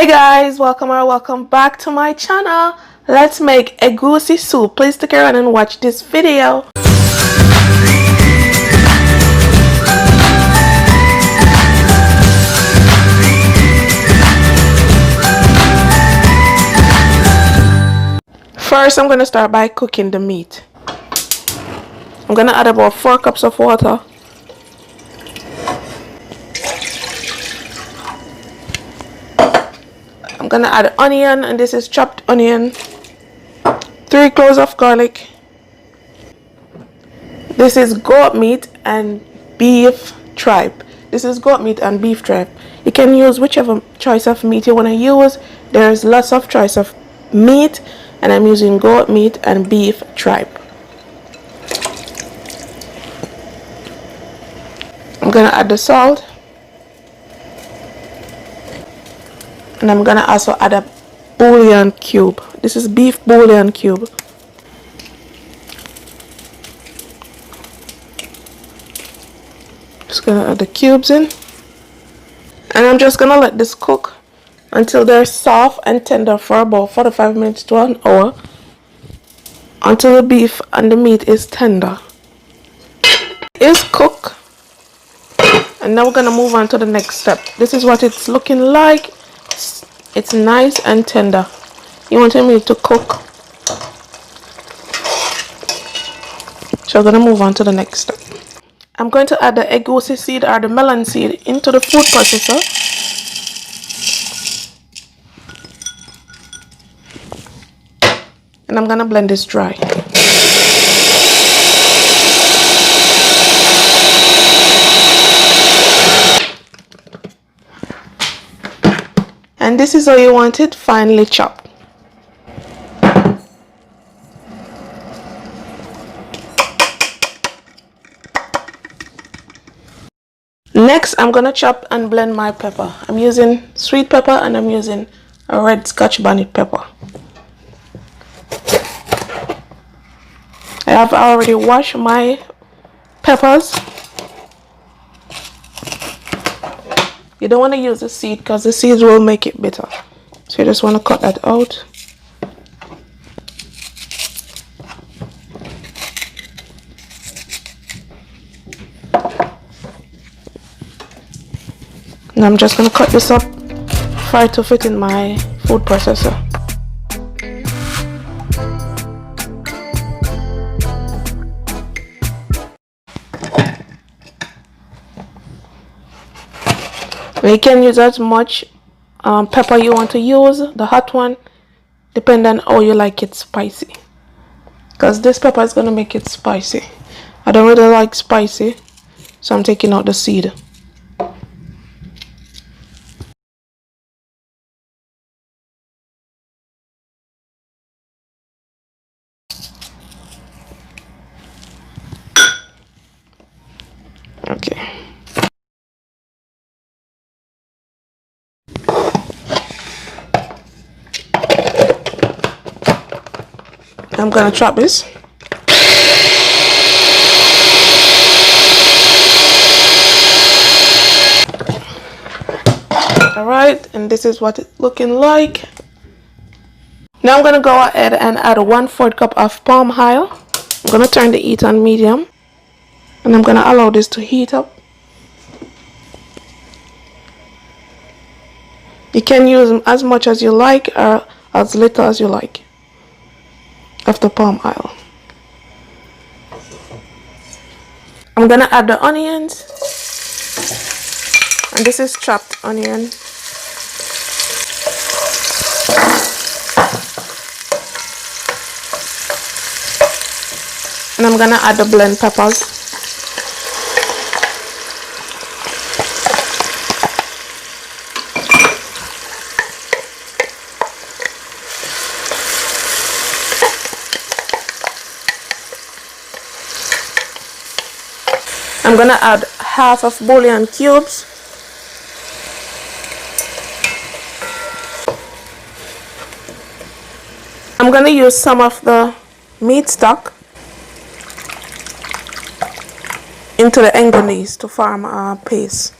Hey guys, welcome back to my channel. Let's make egusi soup. Please stick around and watch this video. First, I'm going to start by cooking the meat. I'm going to add about 4 cups of water. I'm going to add onion, and this is chopped onion. 3 cloves of garlic. This is goat meat and beef tripe. This is goat meat and beef tripe. You can use whichever choice of meat you want to use. There's lots of choice of meat, and I'm using goat meat and beef tripe. I'm going to add the salt. And I'm going to also add a bouillon cube. This is beef bouillon cube. Just going to add the cubes in. And I'm just going to let this cook until they're soft and tender for about 45 minutes to an hour. Until the beef and the meat is tender. It's cooked. And now we're going to move on to the next step. This is what it's looking like. It's nice and tender. You want your meat to cook. So we're going to move on to the next step. I'm going to add the egusi seed or the melon seed into the food processor. And I'm going to blend this dry. And this is how you want it finely chopped. Next, I'm going to chop and blend my pepper. I'm using sweet pepper and I'm using a red Scotch bonnet pepper. I have already washed my peppers. You don't want to use the seed because the seeds will make it bitter. So you just want to cut that out. And I'm just going to cut this up for it to fit in my food processor. You can use as much pepper you want to use, the hot one, depending on how you like it spicy. Because this pepper is going to make it spicy. I don't really like spicy, so I'm taking out the seed. Okay. I'm going to chop this. Alright, and this is what it's looking like. Now I'm going to go ahead and add 1/4 cup of palm oil. I'm going to turn the heat on medium. And I'm going to allow this to heat up. You can use as much as you like or as little as you like of the palm oil. I'm going to add the onions. And this is chopped onion. And I'm going to add the blend peppers. I'm going to add half of bouillon cubes. I'm going to use some of the meat stock into the Egusi to form a paste.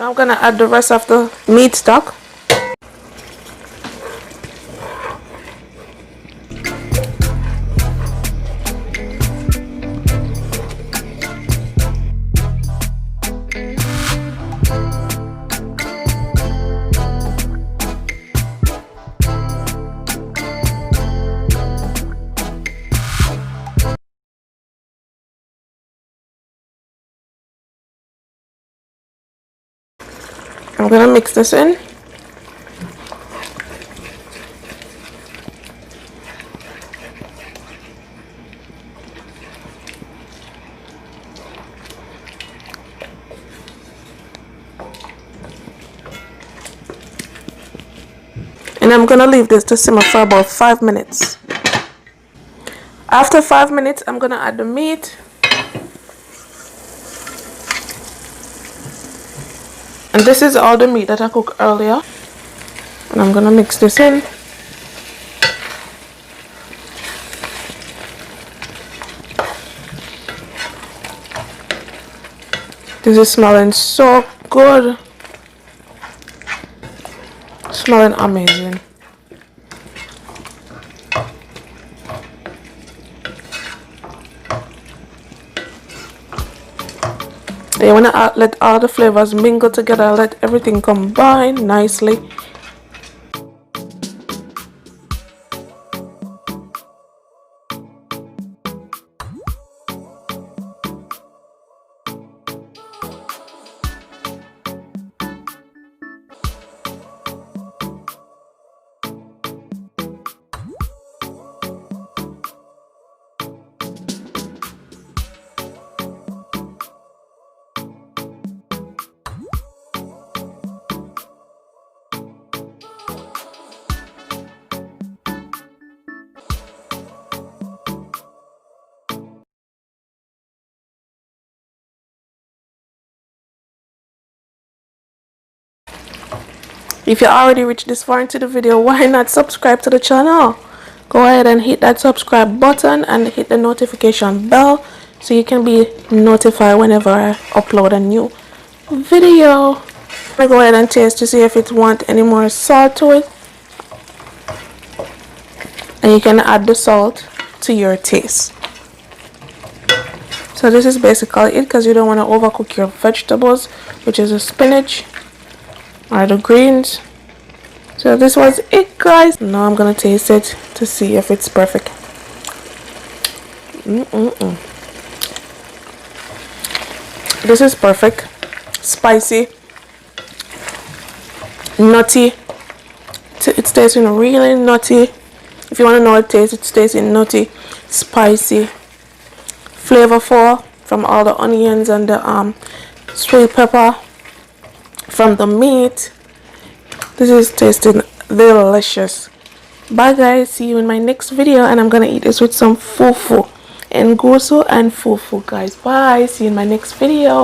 I'm gonna add the rest of the meat stock. I'm gonna mix this in. And I'm gonna leave this to simmer for about 5 minutes. After 5 minutes, I'm gonna add the meat. And this is all the meat that I cooked earlier. And I'm gonna mix this in. This is smelling so good. Smelling amazing. You want to let all the flavors mingle together, let everything combine nicely. If you already reached this far into the video, why not subscribe to the channel? Go ahead and hit that subscribe button and hit the notification bell so you can be notified whenever I upload a new video. I'm going to go ahead and taste to see if it wants any more salt to it. And you can add the salt to your taste. So this is basically it, because you don't want to overcook your vegetables, which is the spinach or the greens. So this was it, guys. Now I'm gonna taste it to see if it's perfect. This is perfect. Spicy, nutty. It's tasting really nutty. If you want to know what it tastes, it's tasting nutty, spicy, flavorful from all the onions and the sweet pepper from the meat. This is tasting delicious. Bye guys, see you in my next video, and I'm gonna eat this with some fufu and Egusi and fufu, guys. Bye, see you in my next video.